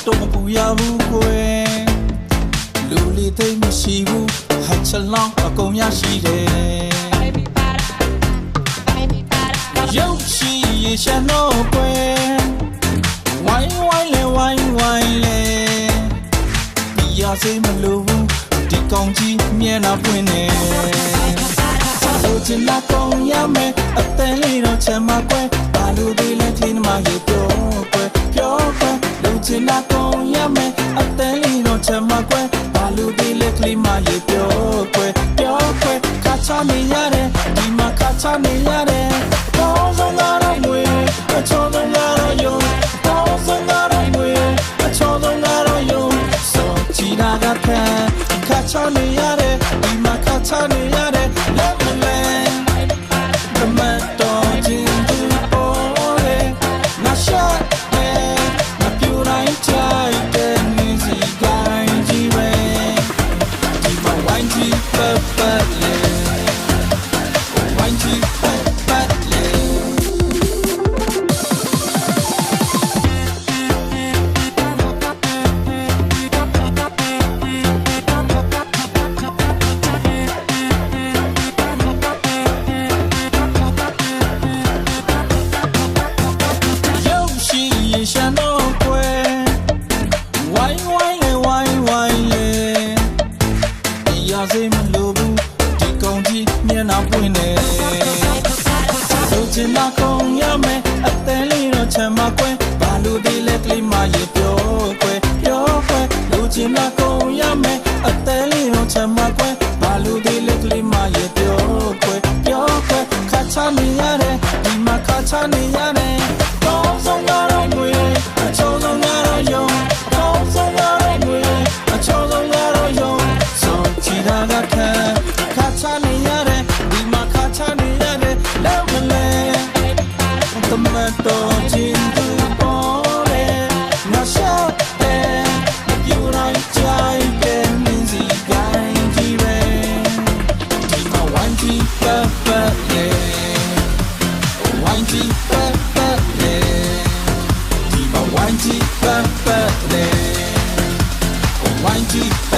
တော့ပူရဘူးကွယ်လူလေးသိမရှိဘူးဟတ်ချလောင်းအကုန်ရရှိတယ်ရုပ်ရှိရရှာတော့ကွယ်ဝိုင်းဝိုင်းလေဝိုင်းဝိုင်းလေဒီရစိမလို့ဘူးဒီကောင်ကြီးမျက်နှာပွင့်နေဆိုချင်လာကောင်ရမယ်အတန်လေးတော့ချမ်းမကွယ်ဘာလို့ဒီလဲထင်းမရေပြောကွယ်ပြောကွယ်လူချင်လာကောင်ရမယ်အတန်လေးတော့ချမ်းမကွယ်ဘာလို့ဒီလဲကလေးမရေပြောကွယ်ပြောကွယ်ခါချနေရတယ်ဒီမှာခါချနေရတယ်တော့ဆုံးလာတော့မွေအချောဆုံးလာတော့ယုံတော့ဆုံးလာတော့မွေအချောဆုံးလာတော့ယုံဆိုချီလာကခံခါချနေရတယ်ဒီမှာခါချနေရတယ်လက်မလဲကမတော်ချင်းသူပေါ်လေငါရှာတယ်ငါပြူတိုင်းချိုက်တဲ့နေစီကိုင်းကြီးပဲဒီမှာဝိုင်းကြီးပတ်ပတ်လေဝိုင်းကြီးပတ်ပတ်လေရှာတော့ကွယ်ဝိုင်းဝိုင်းလေဝိုင်းဝိုင်းလေဒီရစိမလို့ဘူးဒီကောင်ကြီးမျက်နှာပွင့်နေဆိုချင်လာကောင်ရမယ်အတန်လေးတော့ချမ်းမကွယ်ဘာလို့ဒီလက်ကလေးမရေပြောကွယ်ပြောကွယ်လူချင်လာကောင်ရမယ်အတန်လေးတော့ချမ်းမကွယ်ဘာလို့ဒီလက်ကလေးမရေပြောကွယ်ပြောကွယ်ခါချနေရတယ်ဒီမှာခါချနေရတယ်တော့ဆုံးလာတော့မွေအချောဆုံးလာတော့ယုံတော့ဆုံးလာတော့မွေအချောဆုံးလာတော့ယုံဆိုချီတာကခံခါချနေရတယ်ဒီမှာခါချနေရတယ်လောက်မလဲတမတော်ချင်းသူပေါ်လေငါရှာတယ်ပြူတိုင်းချိုင်တဲ့မင်းစီကိုင်းကြီးပဲဒီမှာဝိုင်းကြီးပတ်ပတ်လေဝိုင်းကြီးပတ်ပတ်လေwine tea,